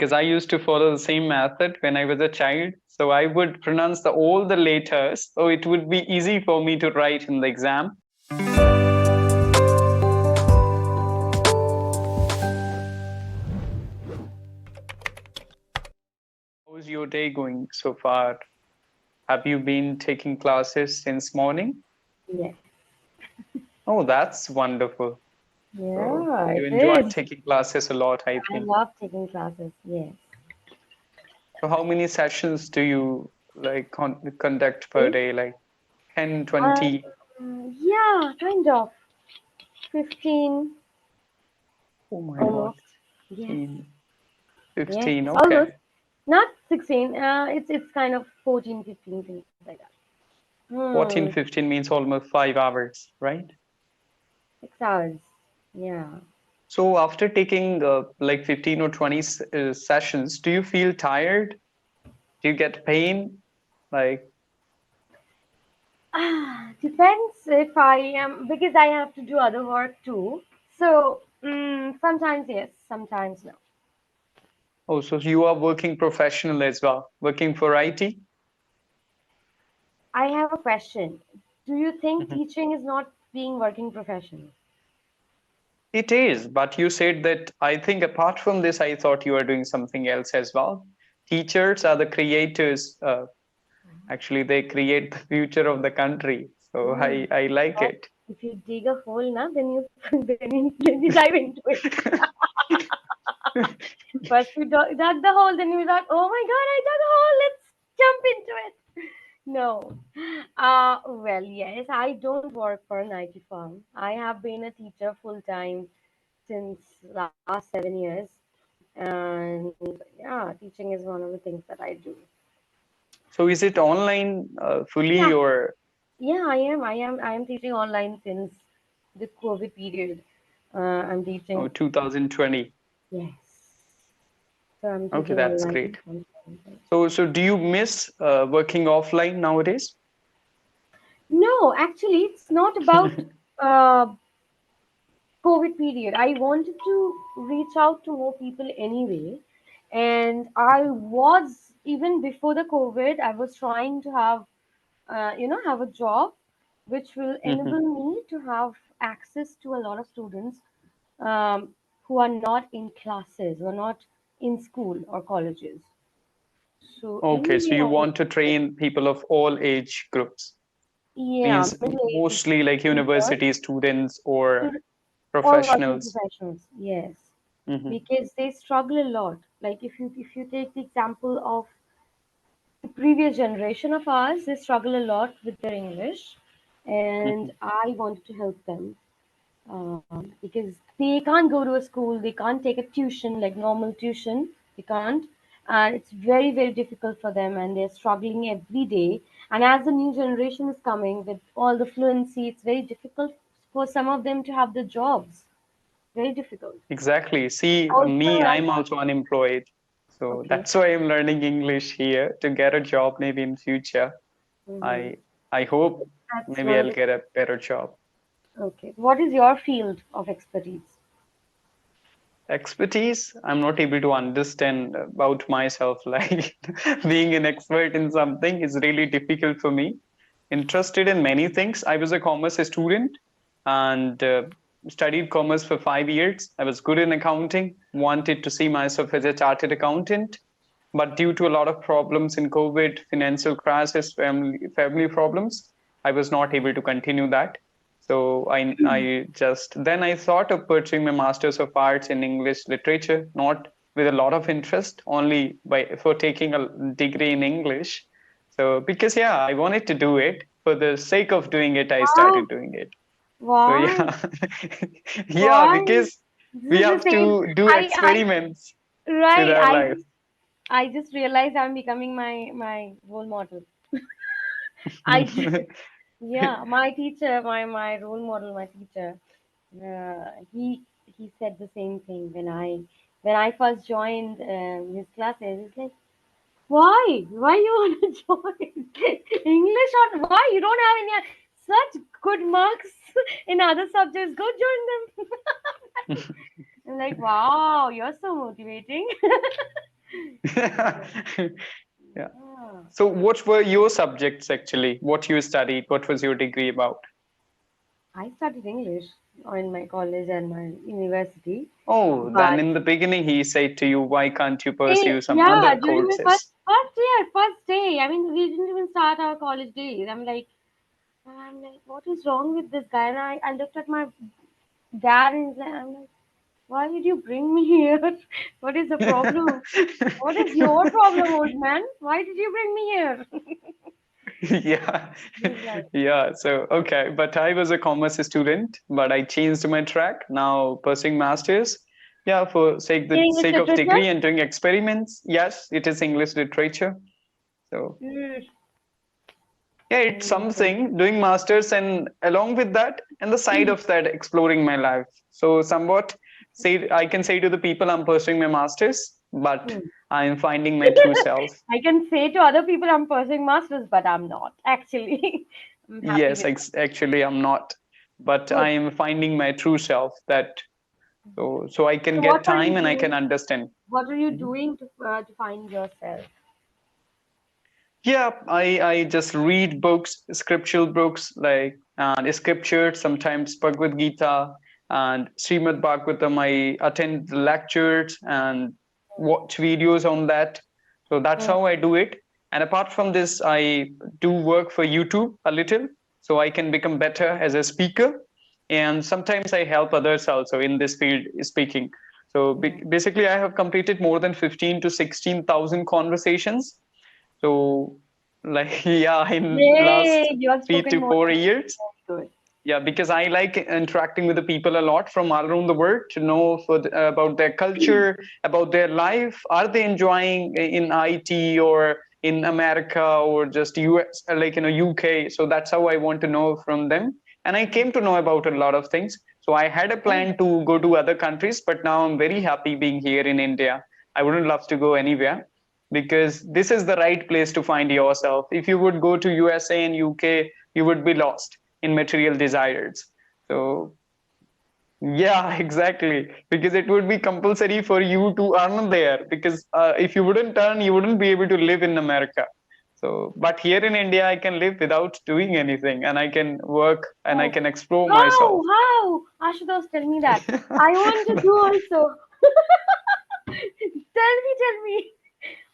because I used to follow the same method when I was a child. So I would pronounce all the letters, so it would be easy for me to write in the exam. How's your day going so far? Have you been taking classes since morning? Yes. Oh, that's wonderful. So Yeah, you it enjoy is. taking classes a lot, I I think. love taking classes. Yes. So how many sessions do you like conduct per See? day? Like 10, Uh, 20? yeah, kind of. 15 Oh my God, almost. Yes. 15, Yes. 15. Almost. Okay. Not 16. It's kind of 14, 15 things like that. 14, Hmm. 15 means almost 5 hours, right? 6 hours. Yeah. So after taking like 15 or 20 sessions, do you feel tired? Do you get pain? Like, Depends if I am, because I have to do other work too. So sometimes yes, sometimes no. oh, so you are working professional as well, working for IT? I have a question. Do you think Mhm. teaching is not being working professional? It is, but you said that I think apart from this, I thought you were doing something else as well. Teachers are the creators. Actually, they create the future of the country. So Hmm. I like But it. if you dig a hole, na, then you dive into it. First you dug the hole, then you thought, oh my god, I dug a hole. Let's jump into it. No. Well, yes, I don't work for an IT firm. I have been a teacher full time since last 7 years, and yeah, teaching is one of the things that I do. So is it online fully Yeah, or yeah, I am teaching online since the COVID period. I'm oh, teaching. 2020? Yes, so I'm Okay, teaching that's online. great. So do you miss working offline nowadays? No, actually, it's not about uh, COVID period. I wanted to reach out to more people anyway. And I was, even before the COVID, I was trying to have a job which will Mhm. enable me to have access to a lot of students who are not in classes or not in school or colleges. So Okay, so anyway, you I was, want to train people of all age groups, yeah, means middle-aged mostly like teachers, university students or all working professionals. professionals. Yes. Hmm. Because they struggle a lot. Like if you take the example of the previous generation of ours, they struggle a lot with their English, and Hmm. I wanted to help them because they can't go to a school, they can't take a tuition like normal tuition, they can't, and it's very very difficult for them, and they're struggling every day. And as the new generation is coming with all the fluency, it's very difficult for some of them to have the jobs. Very difficult. Exactly. See, Also, me, right? I'm also unemployed. So Okay. that's why I'm learning English here to get a job maybe in future. Mm-hmm. I hope That's maybe one of I'll the. get a better job. Okay. What is your field of expertise? Expertise, I'm not able to understand about myself. Like being an expert in something is really difficult for me. Interested in many things. I was a commerce student and studied commerce for 5 years. I was good in accounting, wanted to see myself as a chartered accountant. But due to a lot of problems in COVID, financial crisis, family problems, I was not able to continue that. So I just then I thought of pursuing my Masters of Arts in English Literature, not with a lot of interest, only by for taking a degree in English. So because yeah, I wanted to do it for the sake of doing it, I Wow. started doing it. So Why? yeah, yeah, Why? because This we is the have same. to do I experiments with right. our I life. just I just realized I'm becoming my role model. I just, yeah, my teacher, my role model, my teacher. He said the same thing when I first joined his classes. He's like, why? Why you want to join English? Or why you don't have any such good marks in other subjects? Go join them. I'm like, wow, you're so motivating. Yeah. Ah, So what were your subjects actually? What you studied? What was your degree about? I studied English in my college and my university, Oh, then but in the beginning he said to you, why can't you pursue some yeah, other during my first courses? first year, first day. I mean, we didn't even start our college days. I'm like, what is wrong with this guy? And I looked at my dad and I'm like, why did you bring me here? What is the problem? What is your problem, old man? Why did you bring me here? Yeah. He's like, Yeah. So, okay. But I was a commerce student, but I changed my track now pursuing masters. Yeah, for in the English sake of literature? degree and doing experiments. Yes, it is English literature. So Mm, yeah, it's English literature. something doing masters and along with that and the side of that exploring my life. So somewhat say I can say to the people I'm pursuing my masters, but Hmm. I'm finding my true self. I can say to other people I'm pursuing masters, but I'm not actually. I'm happy Yes, with that. actually I'm not, but I Good. am finding my true self that so I can So get what are you time and I can doing? understand. What are you Mhm. doing to find yourself? Yeah, I just read books, scriptural books like scripture, sometimes Bhagavad Gita and Srimad Bhagavatam. I attend lectures and watch videos on that. So that's Hmm. how I do it. And apart from this, I do work for YouTube a little, so I can become better as a speaker. And sometimes I help others also in this field speaking. So Yeah. basically, I have completed more than 15 to 16,000 conversations so, like, yeah, in last Yay! You have three spoken to more four than me. years, Very good. yeah, because I like interacting with the people a lot from all around the world to know about their culture, about their life. Are they enjoying in IT or in America or just US, like UK? So that's how I want to know from them. And I came to know about a lot of things. So I had a Oh, plan to go to other countries, but now I'm very happy being here in India. I wouldn't love to go anywhere because this is the right place to find yourself. If you would go to USA and UK, you would be lost in material desires. So yeah, exactly. Because it would be compulsory for you to earn there. Because if you wouldn't earn, you wouldn't be able to live in America. So, but here in India, I can live without doing anything, and I can work and I oh. can explore How? myself. How? Ashutosh, tell me that. I want to do also. Tell me.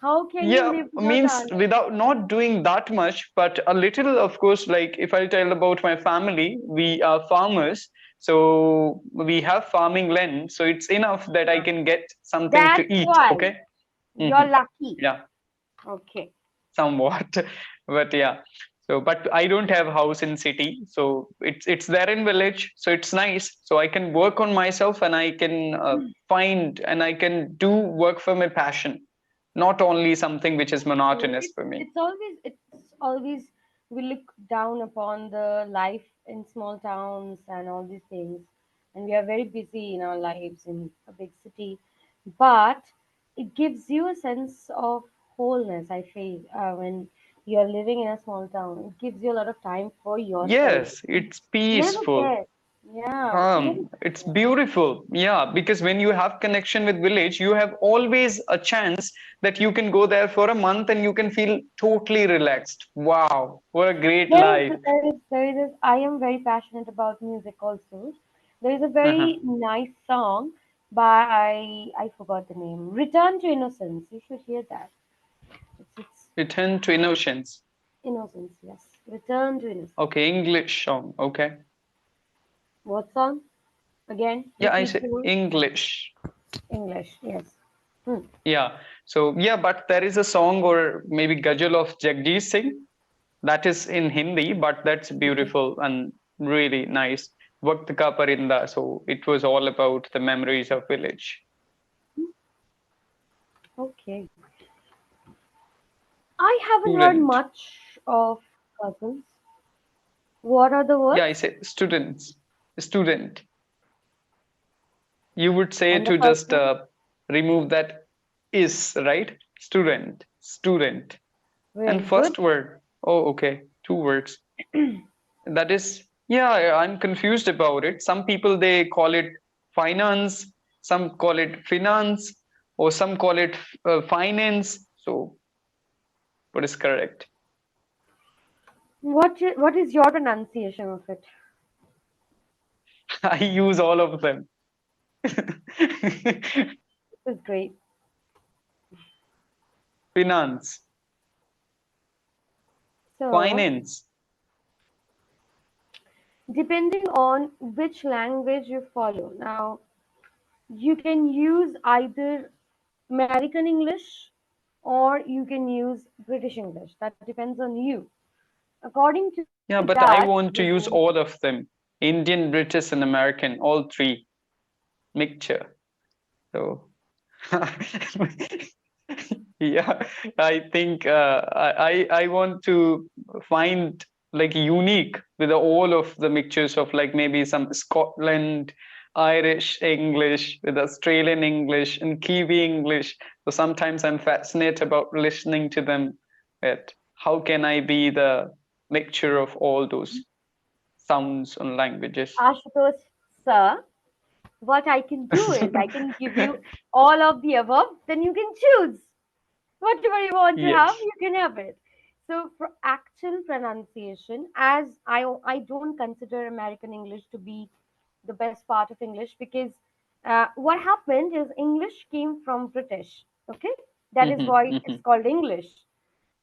How can you Yeah, live without means earning? without not doing that much, but a little, of course. Like if I tell about my family, we are farmers, so we have farming land, so it's enough that I can get something That's to eat. why Okay. you're lucky. Yeah, Okay. somewhat, but yeah. So, but I don't have house in city, so it's there in village, so it's nice. So I can work on myself, and I can find, and I can do work for my passion, not only something which is True. monotonous It's for me. it's always it's always we look down upon the life in small towns and all these things, and we are very busy in our lives in a big city, but it gives you a sense of wholeness. I feel when you are living in a small town, it gives you a lot of time for yourself. Yes, it's You never peaceful. get, yeah, you never It's get. beautiful. Yeah, because when you have connection with village, you have always a chance that you can go there for a month and you can feel totally relaxed. Wow, what a great There is, life. there is this, I am very passionate about music also. There is a Uh-huh. very nice song by, I forgot the name, Return to Innocence. You should hear that. It's Return to innocence. Innocence, yes. Return to Innocence. Okay, English song. Okay. What song? Again, Yeah, I repeat say please. English. English, yes. Hmm. Yeah. So yeah, but there is a song or maybe ghazal of Jagdish Singh that is in Hindi, but that's Okay. beautiful and really nice. Vakt Ka Parinda. So it was all about the memories of village. Okay. I haven't heard Student. much of cousins. What are the Yeah, I words? say students. Student. You would say And the to first just one? remove that is, right? Student. Student. And Very good. first word. Oh, okay. Two words. That is, yeah, I'm confused about it. Some people they call it finance, some call it finance. or some call it finance. So, what is correct? What is your pronunciation of it? I use all of them. It's great. Finance, So, finance. depending on which language you follow, now you can use either American English or you can use British English. That depends on you. According to Yeah, that, but I the want to use all of them. Indian, British, and American, all three mixture. So yeah, I think I want to find like unique with all of the mixtures of like maybe some Scotland, Irish English with Australian English and Kiwi English. So sometimes I'm fascinated about listening to them. But how can I be the mixture of all those sounds and languages? Ashutosh sir, what I can do is I can give you all of the above, then you can choose. Whatever you want to have, Yes. you can have it. So for actual pronunciation, as I don't consider American English to be the best part of English because what happened is English came from British. Okay, that is Mm-hmm, why it's mm-hmm, called English.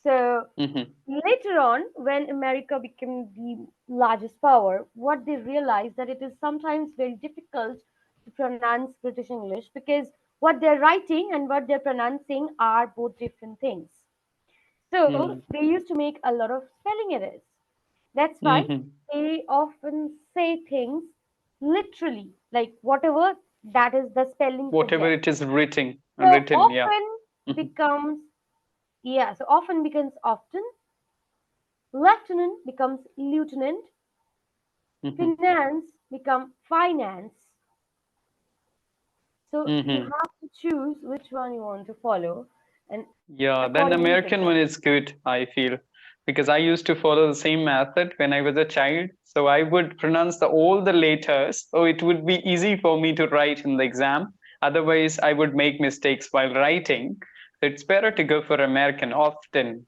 So mm-hmm, later on, when America became the largest power, what they realized that it is sometimes very difficult to pronounce British English because what they're writing and what they're pronouncing are both different things. So mm-hmm, they used to make a lot of spelling errors. That's why mm-hmm. they often say things literally, like whatever that is the spelling Whatever suggests. it is So written, yeah. often Mhm, becomes, yeah, so often becomes often, lieutenant becomes lieutenant, mhm, finance become finance. So you mhm. have to choose which one you want to follow, and Yeah, then accordingly you can American one follow. is good, I feel, because I used to follow the same method when I was a child. So I would pronounce all the letters, so it would be easy for me to write in the exam. Otherwise, I would make mistakes while writing. So it's better to go for American often.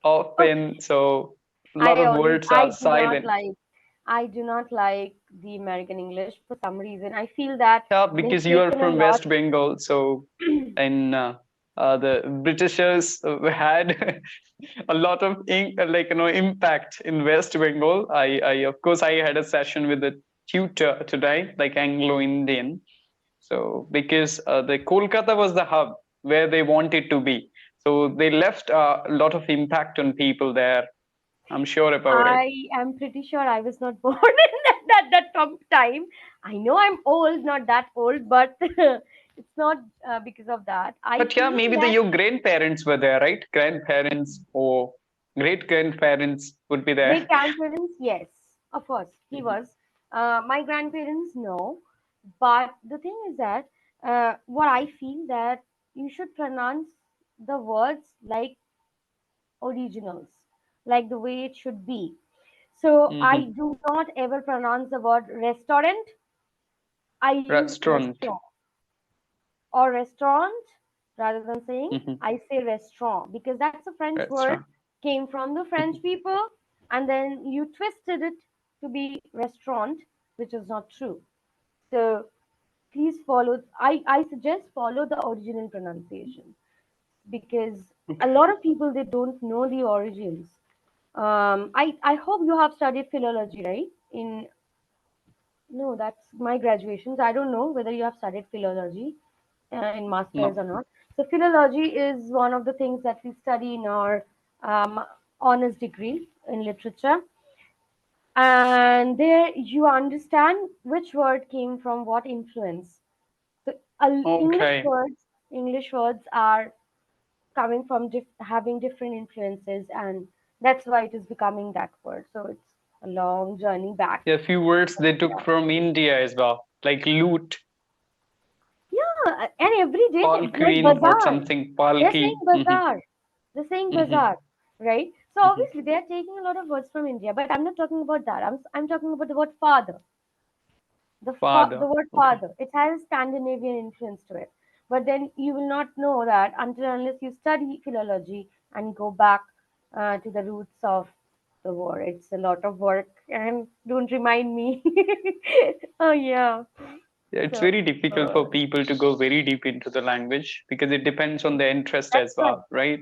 Often, so a lot of words I are do not silent. like I do not like the American English for some reason. I feel that Yeah, they've because you are taken a from lot. West Bengal, so and the Britishers had a lot of impact in West Bengal. I of course I had a session with a tutor today, like Anglo-Indian. So because the Kolkata was the hub where they wanted to be, so they left a lot of impact on people there. I'm sure about it. I am pretty sure I was not born in that time. I know I'm old, not that old, but it's not because of that. I But yeah, feel maybe that your grandparents were there, right? Grandparents or great grandparents would be great there. grandparents, yes, of course, he Mhm, was. My grandparents, no. But the thing is that what I feel that you should pronounce the words like originals, like the way it should be. So I mhm. do not ever pronounce the word restaurant. I use Restaurant, restaurant or restaurant rather than saying mhm, I say restaurant because that's a French word, restaurant. came from the French Mhm. people, and then you twisted it to be restaurant, which is not true. So please follow. I suggest follow the original pronunciation because a Okay. lot of people they don't know the origins. I hope you have studied philology, right? In no, that's my graduations. I don't know whether you have studied philology in masters No. or not. So philology is one of the things that we study in our um, honors degree in literature, and there you understand which word came from what influence. So Okay. English words are coming from having different influences, and that's why it is becoming that word. So it's a long journey back. Yeah, a few words they took from India as well, like loot, Yeah, and every day, like Queen or bazaar, something, they're saying Palki. Mhm, bazaar, they're saying mhm, bazaar, right? So mhm. obviously they are taking a lot of words from India, but I'm not talking about that. I'm talking about the word father. Father. The word Okay. father, it has a Scandinavian influence to it. But then you will not know that until unless you study philology and go back to the roots of the word. It's a lot of work, and don't remind me. Oh yeah. Yeah, it's So very difficult for people to go very deep into the language because it depends on their interest that's as right. well, right?